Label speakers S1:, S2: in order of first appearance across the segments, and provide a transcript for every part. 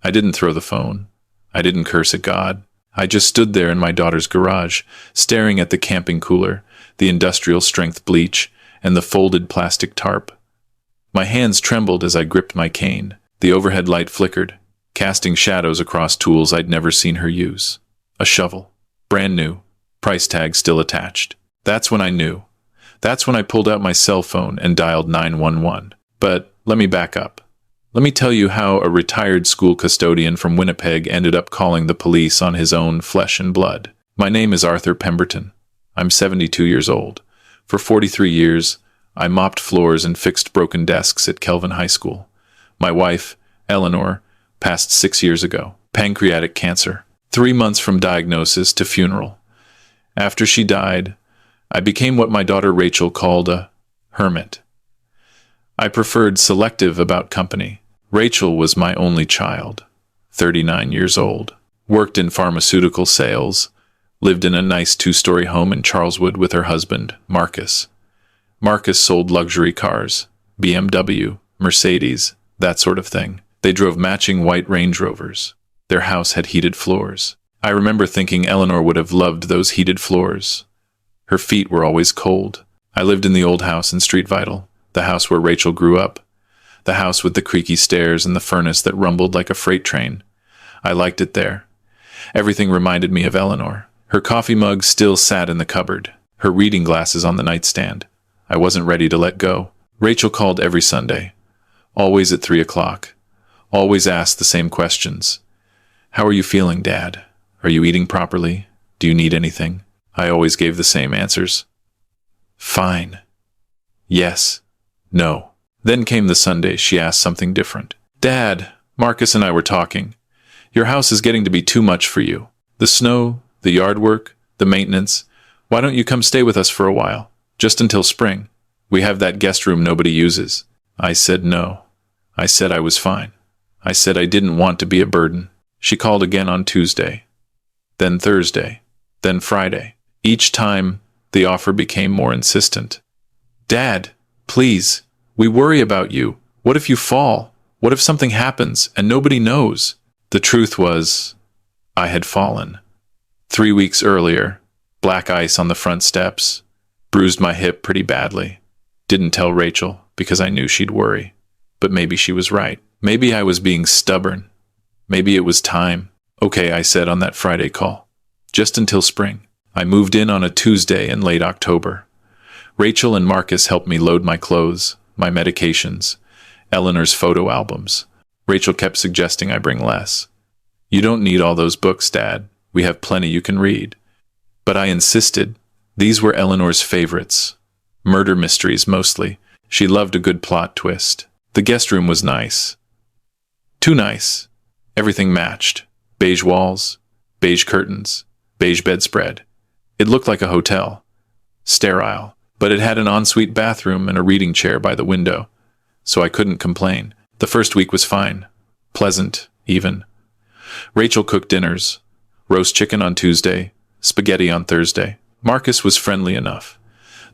S1: I didn't throw the phone. I didn't curse at God. I just stood there in my daughter's garage, staring at the camping cooler, the industrial-strength bleach, and the folded plastic tarp. My hands trembled as I gripped my cane. The overhead light flickered, casting shadows across tools I'd never seen her use. A shovel. Brand new. Price tag still attached. That's when I knew. That's when I pulled out my cell phone and dialed 911. But let me back up. Let me tell you how a retired school custodian from Winnipeg ended up calling the police on his own flesh and blood. My name is Arthur Pemberton. I'm 72 years old. For 43 years, I mopped floors and fixed broken desks at Kelvin High School. My wife, Eleanor, passed 6 years ago. Pancreatic cancer. 3 months from diagnosis to funeral. After she died, I became what my daughter Rachel called a hermit. I preferred selective about company. Rachel was my only child, 39 years old, worked in pharmaceutical sales, lived in a nice 2-story home in Charleswood with her husband, Marcus. Marcus sold luxury cars, BMW, Mercedes, that sort of thing. They drove matching white Range Rovers. Their house had heated floors. I remember thinking Eleanor would have loved those heated floors. Her feet were always cold. I lived in the old house in Street Vital, the house where Rachel grew up. The house with the creaky stairs and the furnace that rumbled like a freight train. I liked it there. Everything reminded me of Eleanor. Her coffee mug still sat in the cupboard, her reading glasses on the nightstand. I wasn't ready to let go. Rachel called every Sunday, always at 3 o'clock, always asked the same questions. How are you feeling, Dad? Are you eating properly? Do you need anything? I always gave the same answers. Fine. Yes. No. Then came the Sunday she asked something different. Dad, Marcus and I were talking. Your house is getting to be too much for you. The snow, the yard work, the maintenance. Why don't you come stay with us for a while? Just until spring. We have that guest room nobody uses. I said no. I said I was fine. I said I didn't want to be a burden. She called again on Tuesday. Then Thursday. Then Friday. Each time, the offer became more insistent. Dad, please. We worry about you. What if you fall? What if something happens and nobody knows? The truth was, I had fallen. 3 weeks earlier, black ice on the front steps, bruised my hip pretty badly. Didn't tell Rachel because I knew she'd worry. But maybe she was right. Maybe I was being stubborn. Maybe it was time. Okay, I said on that Friday call. Just until spring. I moved in on a Tuesday in late October. Rachel and Marcus helped me load my clothes, my medications, Eleanor's photo albums. Rachel kept suggesting I bring less. You don't need all those books, Dad. We have plenty you can read. But I insisted. These were Eleanor's favorites. Murder mysteries, mostly. She loved a good plot twist. The guest room was nice. Too nice. Everything matched. Beige walls, beige curtains, beige bedspread. It looked like a hotel. Sterile. But it had an ensuite bathroom and a reading chair by the window, so I couldn't complain. The first week was fine. Pleasant, even. Rachel cooked dinners. Roast chicken on Tuesday, spaghetti on Thursday. Marcus was friendly enough,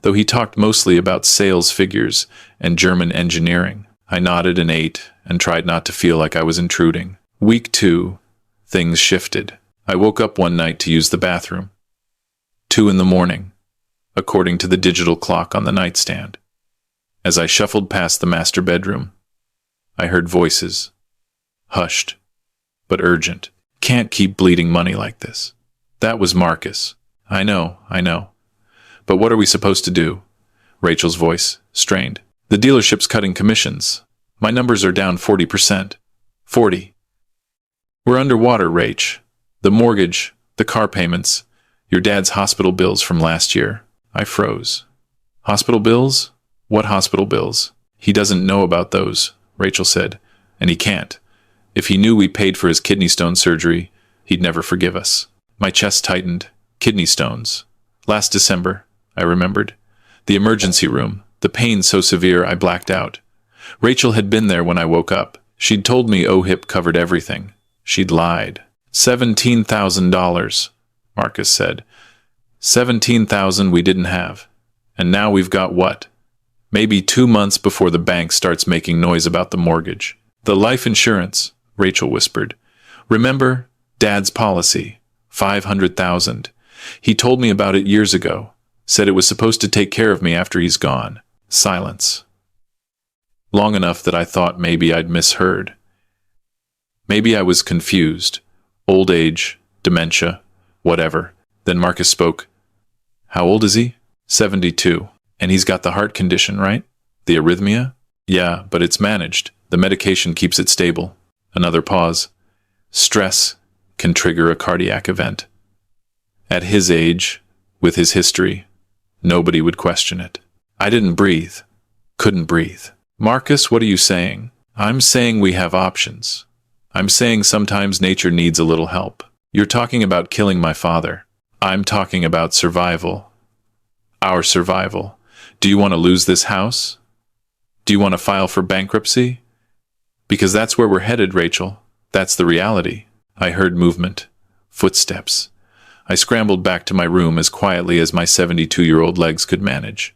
S1: though he talked mostly about sales figures and German engineering. I nodded and ate and tried not to feel like I was intruding. Week 2, things shifted. I woke up one night to use the bathroom. 2 a.m, according to the digital clock on the nightstand. As I shuffled past the master bedroom, I heard voices. Hushed, but urgent. Can't keep bleeding money like this. That was Marcus. I know. But what are we supposed to do? Rachel's voice, strained. The dealership's cutting commissions. My numbers are down 40%. 40. We're underwater, Rach. The mortgage, the car payments, your dad's hospital bills from last year. I froze. Hospital bills? What hospital bills? He doesn't know about those, Rachel said, and he can't. If he knew we paid for his kidney stone surgery, he'd never forgive us. My chest tightened. Kidney stones. Last December, I remembered. The emergency room. The pain so severe I blacked out. Rachel had been there when I woke up. She'd told me OHIP covered everything. She'd lied. $17,000, Marcus said. 17,000 we didn't have. And now we've got what? Maybe 2 months before the bank starts making noise about the mortgage. The life insurance, Rachel whispered. Remember Dad's policy, 500,000. He told me about it years ago. Said it was supposed to take care of me after he's gone. Silence. Long enough that I thought maybe I'd misheard. Maybe I was confused. Old age, dementia, whatever. Then Marcus spoke. How old is he? 72. And he's got the heart condition, right? The arrhythmia? Yeah, but it's managed. The medication keeps it stable. Another pause. Stress can trigger a cardiac event. At his age, with his history, nobody would question it. I didn't breathe. Couldn't breathe. Marcus, what are you saying? I'm saying we have options. I'm saying sometimes nature needs a little help. You're talking about killing my father. I'm talking about survival. Our survival. Do you want to lose this house? Do you want to file for bankruptcy? Because that's where we're headed, Rachel. That's the reality. I heard movement. Footsteps. I scrambled back to my room as quietly as my 72-year-old legs could manage.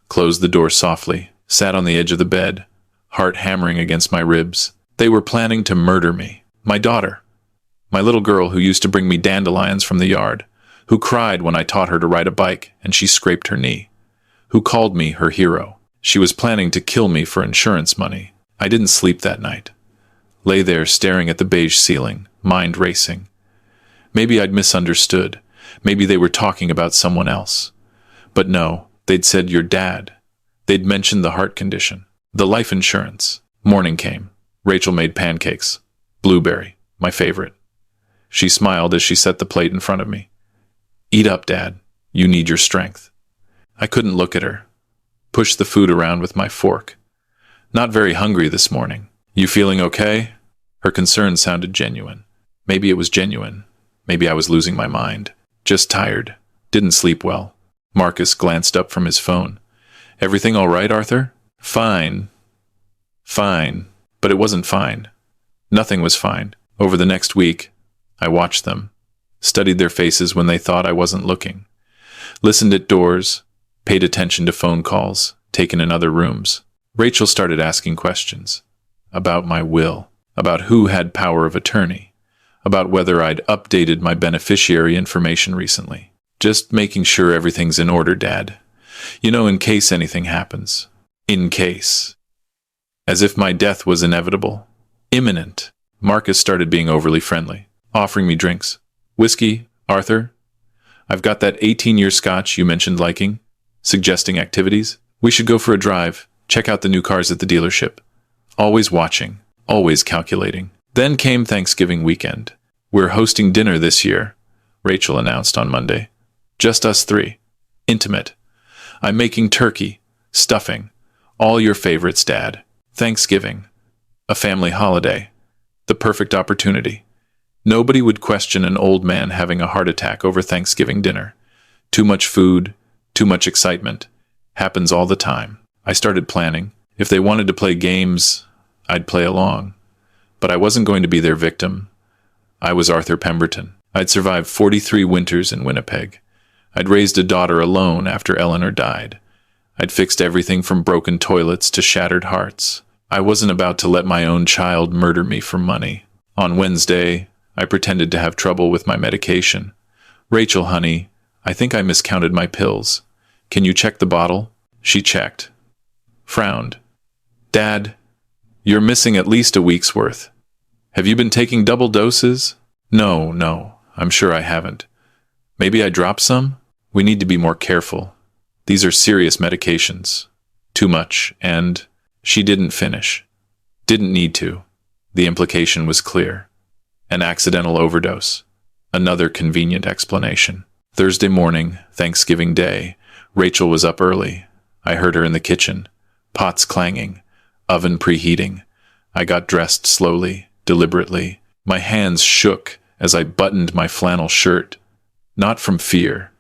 S1: Closed the door softly. Sat on the edge of the bed, heart hammering against my ribs. They were planning to murder me. My daughter. My little girl who used to bring me dandelions from the yard. Who cried when I taught her to ride a bike and she scraped her knee. Who called me her hero. She was planning to kill me for insurance money. I didn't sleep that night. Lay there staring at the beige ceiling, mind racing. Maybe I'd misunderstood. Maybe they were talking about someone else. But no, they'd said your dad. They'd mentioned the heart condition. The life insurance. Morning came. Rachel made pancakes. Blueberry, my favorite. She smiled as she set the plate in front of me. Eat up, Dad. You need your strength. I couldn't look at her. Pushed the food around with my fork. Not very hungry this morning. You feeling okay? Her concern sounded genuine. Maybe it was genuine. Maybe I was losing my mind. Just tired. Didn't sleep well. Marcus glanced up from his phone. Everything all right, Arthur? Fine. Fine. But it wasn't fine. Nothing was fine. Over the next week, I watched them. Studied their faces when they thought I wasn't looking. Listened at doors. Paid attention to phone calls, taken in other rooms. Rachel started asking questions. About my will. About who had power of attorney. About whether I'd updated my beneficiary information recently. Just making sure everything's in order, Dad. You know, in case anything happens. In case. As if my death was inevitable. Imminent. Marcus started being overly friendly. Offering me drinks. Whiskey, Arthur. I've got that 18-year scotch you mentioned liking. Suggesting activities. We should go for a drive. Check out the new cars at the dealership. Always watching. Always calculating. Then came Thanksgiving weekend. We're hosting dinner this year, Rachel announced on Monday. Just us three. Intimate. I'm making turkey, stuffing, all your favorites, Dad. Thanksgiving. A family holiday. The perfect opportunity. Nobody would question an old man having a heart attack over Thanksgiving dinner. Too much food, too much excitement. Happens all the time. I started planning. If they wanted to play games, I'd play along. But I wasn't going to be their victim. I was Arthur Pemberton. I'd survived 43 winters in Winnipeg. I'd raised a daughter alone after Eleanor died. I'd fixed everything from broken toilets to shattered hearts. I wasn't about to let my own child murder me for money. On Wednesday, I pretended to have trouble with my medication. Rachel, honey, I think I miscounted my pills. Can you check the bottle? She checked. Frowned. Dad, you're missing at least a week's worth. Have you been taking double doses? No, I'm sure I haven't. Maybe I dropped some? We need to be more careful. These are serious medications. Too much, and she didn't finish. Didn't need to. The implication was clear. An accidental overdose. Another convenient explanation. Thursday morning, Thanksgiving Day, Rachel was up early. I heard her in the kitchen. Pots clanging. Oven preheating. I got dressed slowly, deliberately. My hands shook as I buttoned my flannel shirt. Not from fear.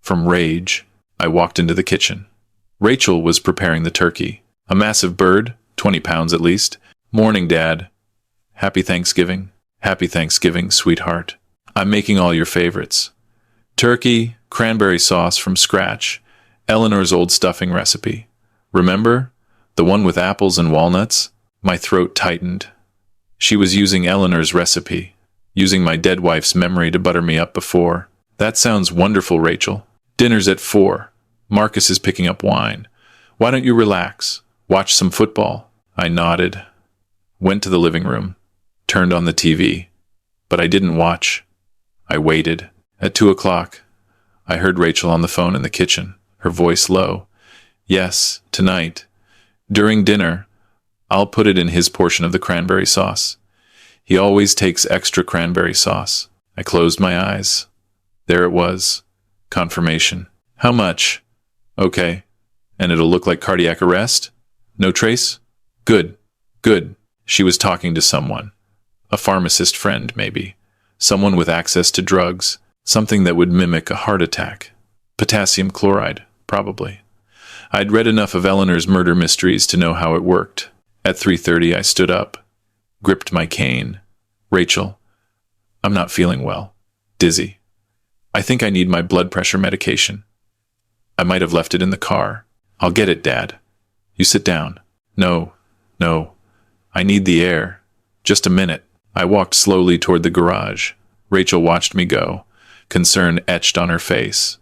S1: From rage. I walked into the kitchen. Rachel was preparing the turkey. A massive bird, 20 pounds at least. Morning, Dad. Happy Thanksgiving. Happy Thanksgiving, sweetheart. I'm making all your favorites. Turkey, cranberry sauce from scratch. Eleanor's old stuffing recipe. Remember? The one with apples and walnuts? My throat tightened. She was using Eleanor's recipe, using my dead wife's memory to butter me up before. That sounds wonderful, Rachel. Dinner's at 4. Marcus is picking up wine. Why don't you relax? Watch some football. I nodded, went to the living room, turned on the TV. But I didn't watch. I waited. At 2 o'clock, I heard Rachel on the phone in the kitchen, her voice low. Yes, tonight. During dinner, I'll put it in his portion of the cranberry sauce. He always takes extra cranberry sauce. I closed my eyes. There it was. Confirmation. How much? Okay. And it'll look like cardiac arrest? No trace? Good. Good. She was talking to someone. A pharmacist friend, maybe. Someone with access to drugs. Something that would mimic a heart attack. Potassium chloride, probably. I'd read enough of Eleanor's murder mysteries to know how it worked. At 3:30, I stood up, gripped my cane. Rachel, I'm not feeling well. Dizzy. I think I need my blood pressure medication. I might have left it in the car. I'll get it, Dad. You sit down. No. I need the air. Just a minute. I walked slowly toward the garage. Rachel watched me go, concern etched on her face.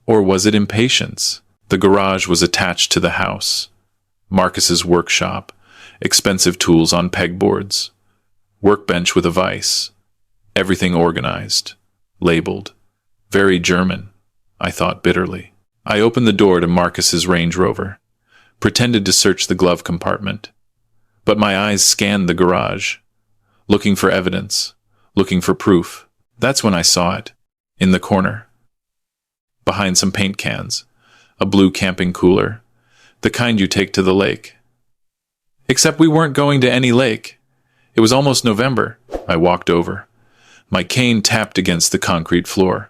S1: Or was it impatience? The garage was attached to the house. Marcus's workshop, expensive tools on pegboards, workbench with a vise, everything organized, labeled. Very German, I thought bitterly. I opened the door to Marcus's Range Rover, pretended to search the glove compartment. But my eyes scanned the garage, looking for evidence, looking for proof. That's when I saw it, in the corner. Behind some paint cans, a blue camping cooler, the kind you take to the lake. Except we weren't going to any lake. It was almost November. I walked over. My cane tapped against the concrete floor,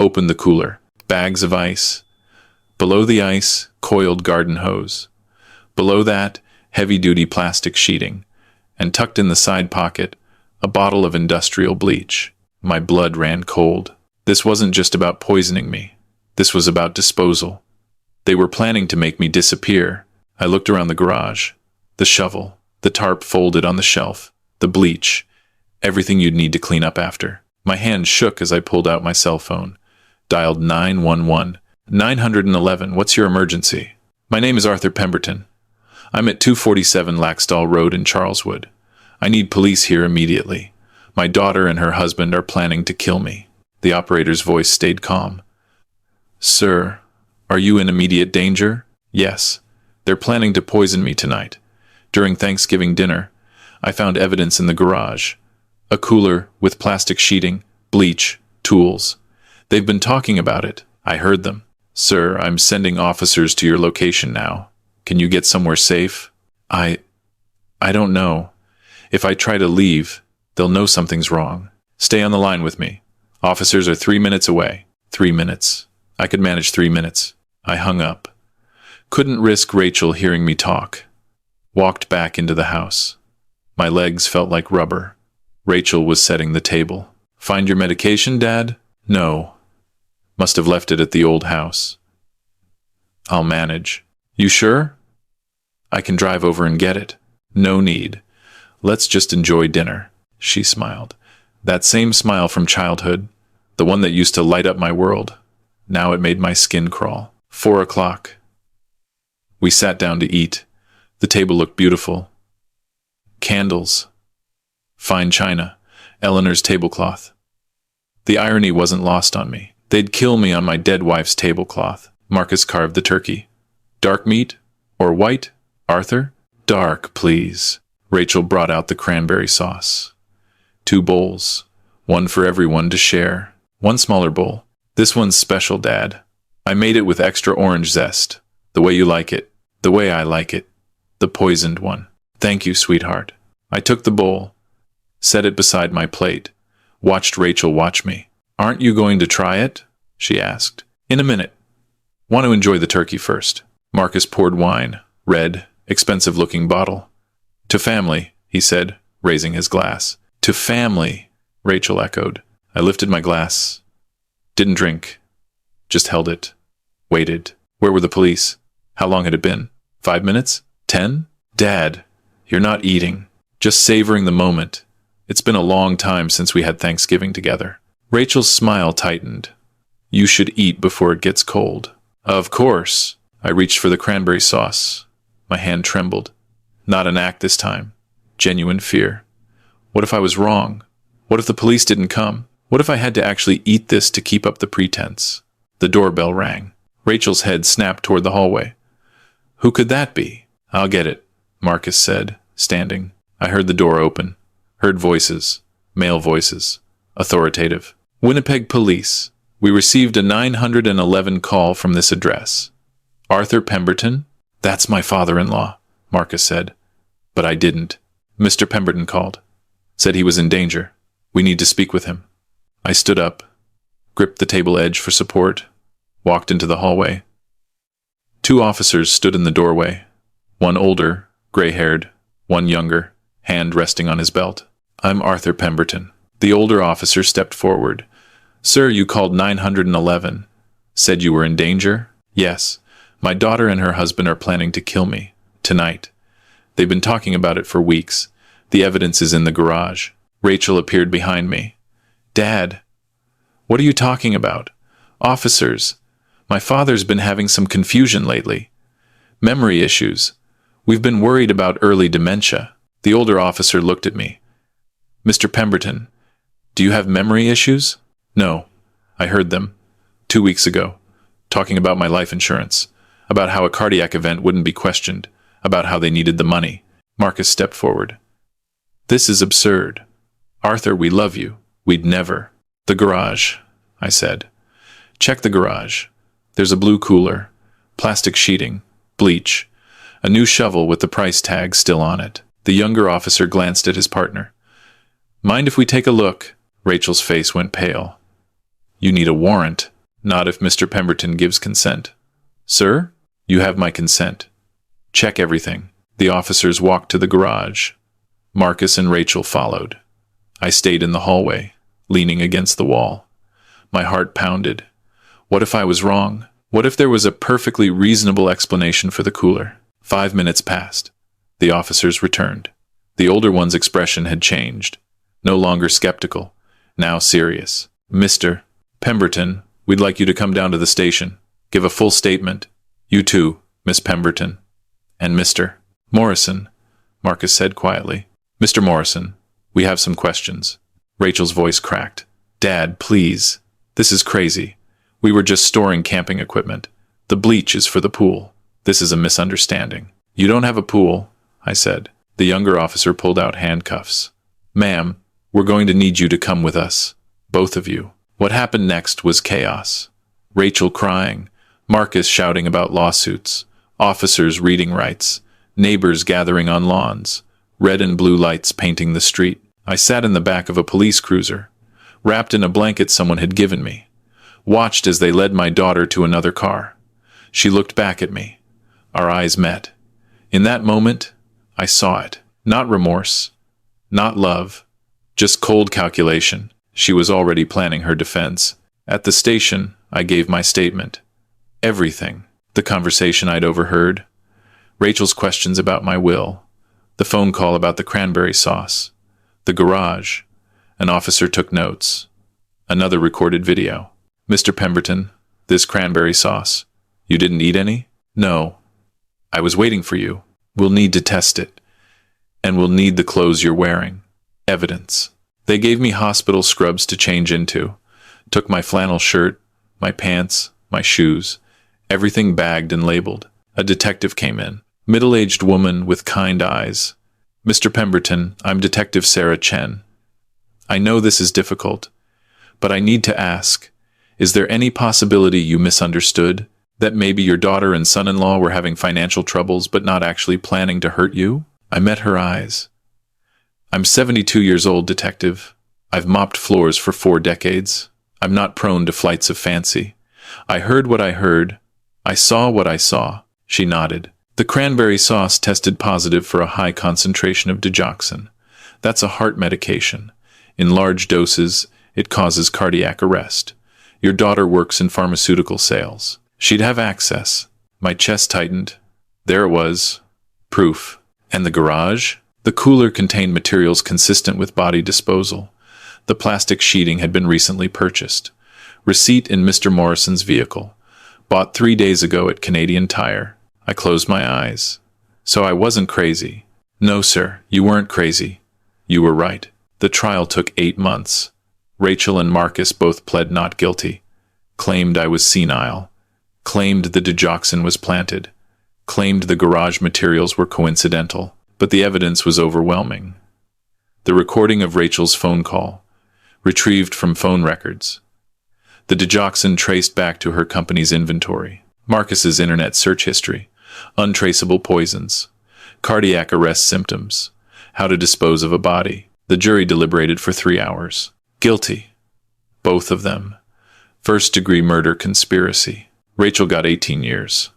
S1: opened the cooler, bags of ice. Below the ice, coiled garden hose. Below that, heavy-duty plastic sheeting, and tucked in the side pocket, a bottle of industrial bleach. My blood ran cold. This wasn't just about poisoning me. This was about disposal. They were planning to make me disappear. I looked around the garage. The shovel, the tarp folded on the shelf, the bleach, everything you'd need to clean up after. My hand shook as I pulled out my cell phone. Dialed 911. 911, what's your emergency? My name is Arthur Pemberton. I'm at 247 Laxdal Road in Charleswood. I need police here immediately. My daughter and her husband are planning to kill me. The operator's voice stayed calm. Sir, are you in immediate danger? Yes. They're planning to poison me tonight. During Thanksgiving dinner, I found evidence in the garage. A cooler with plastic sheeting, bleach, tools. They've been talking about it. I heard them. Sir, I'm sending officers to your location now. Can you get somewhere safe? I don't know. If I try to leave, they'll know something's wrong. Stay on the line with me. Officers are 3 minutes away. 3 minutes. I could manage 3 minutes. I hung up. Couldn't risk Rachel hearing me talk. Walked back into the house. My legs felt like rubber. Rachel was setting the table. Find your medication, Dad? No. Must have left it at the old house. I'll manage. You sure? I can drive over and get it. No need. Let's just enjoy dinner. She smiled. That same smile from childhood, the one that used to light up my world. Now it made my skin crawl. 4 o'clock. We sat down to eat. The table looked beautiful. Candles. Fine china. Eleanor's tablecloth. The irony wasn't lost on me. They'd kill me on my dead wife's tablecloth. Marcus carved the turkey. Dark meat? Or white, Arthur? Dark, please. Rachel brought out the cranberry sauce. 2 bowls. One for everyone to share. One smaller bowl. This one's special, Dad. I made it with extra orange zest. The way you like it. The way I like it. The poisoned one. Thank you, sweetheart. I took the bowl, set it beside my plate, watched Rachel watch me. Aren't you going to try it? She asked. In a minute. Want to enjoy the turkey first. Marcus poured wine, red, expensive-looking bottle. To family, he said, raising his glass. To family, Rachel echoed. I lifted my glass. Didn't drink. Just held it. Waited. Where were the police? How long had it been? 5 minutes? 10? Dad, you're not eating. just savoring the moment. It's been a long time since we had Thanksgiving together. Rachel's smile tightened. You should eat before it gets cold. Of course. I reached for the cranberry sauce. My hand trembled. Not an act this time. Genuine fear. What if I was wrong? What if the police didn't come? What if I had to actually eat this to keep up the pretense? The doorbell rang. Rachel's head snapped toward the hallway. Who could that be? I'll get it, Marcus said, standing. I heard the door open. Heard voices. Male voices. Authoritative. Winnipeg Police. We received a 911 call from this address. Arthur Pemberton? That's my father-in-law, Marcus said. But I didn't. Mr. Pemberton called. Said he was in danger. We need to speak with him. I stood up, gripped the table edge for support, walked into the hallway. 2 officers stood in the doorway. One older, gray-haired, one younger, hand resting on his belt. I'm Arthur Pemberton. The older officer stepped forward. Sir, you called 911. Said you were in danger? Yes. My daughter and her husband are planning to kill me. Tonight. They've been talking about it for weeks. The evidence is in the garage. Rachel appeared behind me. Dad, what are you talking about? Officers, my father's been having some confusion lately. Memory issues. We've been worried about early dementia. The older officer looked at me. Mr. Pemberton, do you have memory issues? No. I heard them. 2 weeks ago. Talking about my life insurance. About how a cardiac event wouldn't be questioned. About how they needed the money. Marcus stepped forward. This is absurd. Arthur, we love you. We'd never. The garage, I said. Check the garage. There's a blue cooler, plastic sheeting, bleach, a new shovel with the price tag still on it. The younger officer glanced at his partner. Mind if we take a look? Rachel's face went pale. You need a warrant. Not if Mr. Pemberton gives consent. Sir, you have my consent. Check everything. The officers walked to the garage. Marcus and Rachel followed. I stayed in the hallway, leaning against the wall. My heart pounded. What if I was wrong? What if there was a perfectly reasonable explanation for the cooler? 5 minutes passed. The officers returned. The older one's expression had changed. No longer skeptical, now serious. Mr. Pemberton, we'd like you to come down to the station. Give a full statement. You too, Miss Pemberton. And Mr. Morrison, Marcus said quietly. Mr. Morrison, we have some questions. Rachel's voice cracked. Dad, please. This is crazy. We were just storing camping equipment. The bleach is for the pool. This is a misunderstanding. You don't have a pool, I said. The younger officer pulled out handcuffs. Ma'am, we're going to need you to come with us. Both of you. What happened next was chaos. Rachel crying, Marcus shouting about lawsuits, officers reading rights, neighbors gathering on lawns, red and blue lights painting the street. I sat in the back of a police cruiser, wrapped in a blanket someone had given me, watched as they led my daughter to another car. She looked back at me. Our eyes met. In that moment, I saw it. Not remorse, not love, just cold calculation. She was already planning her defense. At the station, I gave my statement. Everything. The conversation I'd overheard, Rachel's questions about my will, the phone call about the cranberry sauce, the garage. An officer took notes. Another recorded video. Mr. Pemberton, this cranberry sauce. You didn't eat any? No. I was waiting for you. We'll need to test it. And we'll need the clothes you're wearing. Evidence. They gave me hospital scrubs to change into. Took my flannel shirt, my pants, my shoes. Everything bagged and labeled. A detective came in. Middle-aged woman with kind eyes. Mr. Pemberton, I'm Detective Sarah Chen. I know this is difficult, but I need to ask, is there any possibility you misunderstood? That maybe your daughter and son-in-law were having financial troubles but not actually planning to hurt you? I met her eyes. I'm 72 years old, Detective. I've mopped floors for 4 decades. I'm not prone to flights of fancy. I heard what I heard. I saw what I saw. She nodded. The cranberry sauce tested positive for a high concentration of digoxin. That's a heart medication. In large doses, it causes cardiac arrest. Your daughter works in pharmaceutical sales. She'd have access. My chest tightened. There it was. Proof. And the garage? The cooler contained materials consistent with body disposal. The plastic sheeting had been recently purchased. Receipt in Mr. Morrison's vehicle. Bought 3 days ago at Canadian Tire. I closed my eyes. So I wasn't crazy. No, sir, you weren't crazy. You were right. The trial took 8 months. Rachel and Marcus both pled not guilty. Claimed I was senile. Claimed the digoxin was planted. Claimed the garage materials were coincidental. But the evidence was overwhelming. The recording of Rachel's phone call, retrieved from phone records. The digoxin traced back to her company's inventory. Marcus's internet search history. Untraceable poisons. Cardiac arrest symptoms. How to dispose of a body. The jury deliberated for 3 hours. Guilty. Both of them. First-degree murder conspiracy. Rachel got 18 years.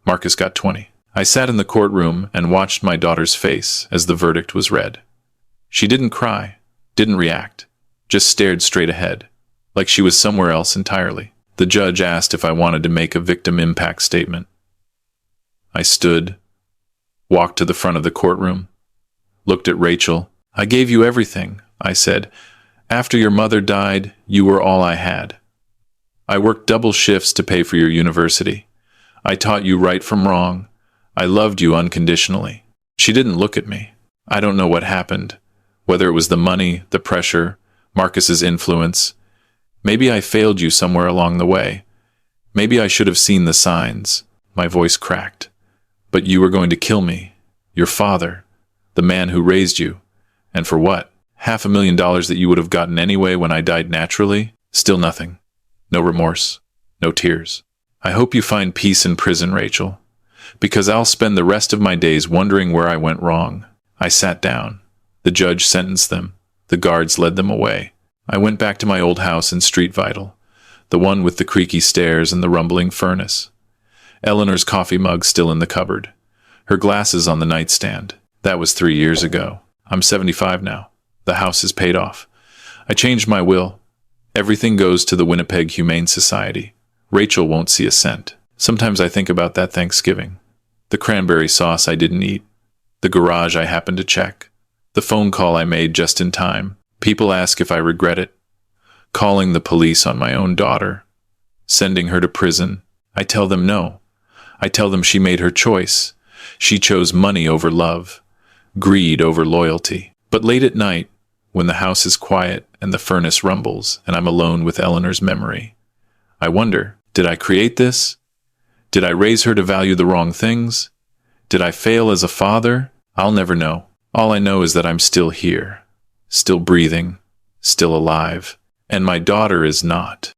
S1: Marcus got 20. I sat in the courtroom and watched my daughter's face as the verdict was read. She didn't cry, didn't react, just stared straight ahead, like she was somewhere else entirely. The judge asked if I wanted to make a victim impact statement. I stood, walked to the front of the courtroom, looked at Rachel. I gave you everything, I said. After your mother died, you were all I had. I worked double shifts to pay for your university. I taught you right from wrong. I loved you unconditionally. She didn't look at me. I don't know what happened, whether it was the money, the pressure, Marcus's influence. Maybe I failed you somewhere along the way. Maybe I should have seen the signs. My voice cracked. But you were going to kill me. Your father. The man who raised you. And for what? $500,000 that you would have gotten anyway when I died naturally? Still nothing. No remorse. No tears. I hope you find peace in prison, Rachel. Because I'll spend the rest of my days wondering where I went wrong. I sat down. The judge sentenced them. The guards led them away. I went back to my old house in Street Vital, the one with the creaky stairs and the rumbling furnace. Eleanor's coffee mug still in the cupboard. Her glasses on the nightstand. That was 3 years ago. I'm 75 now. The house is paid off. I changed my will. Everything goes to the Winnipeg Humane Society. Rachel won't see a cent. Sometimes I think about that Thanksgiving. The cranberry sauce I didn't eat. The garage I happened to check. The phone call I made just in time. People ask if I regret it. Calling the police on my own daughter. Sending her to prison. I tell them no. I tell them she made her choice. She chose money over love. Greed over loyalty. But late at night, when the house is quiet and the furnace rumbles and I'm alone with Eleanor's memory, I wonder, did I create this? Did I raise her to value the wrong things? Did I fail as a father? I'll never know. All I know is that I'm still here, still breathing, still alive, and my daughter is not.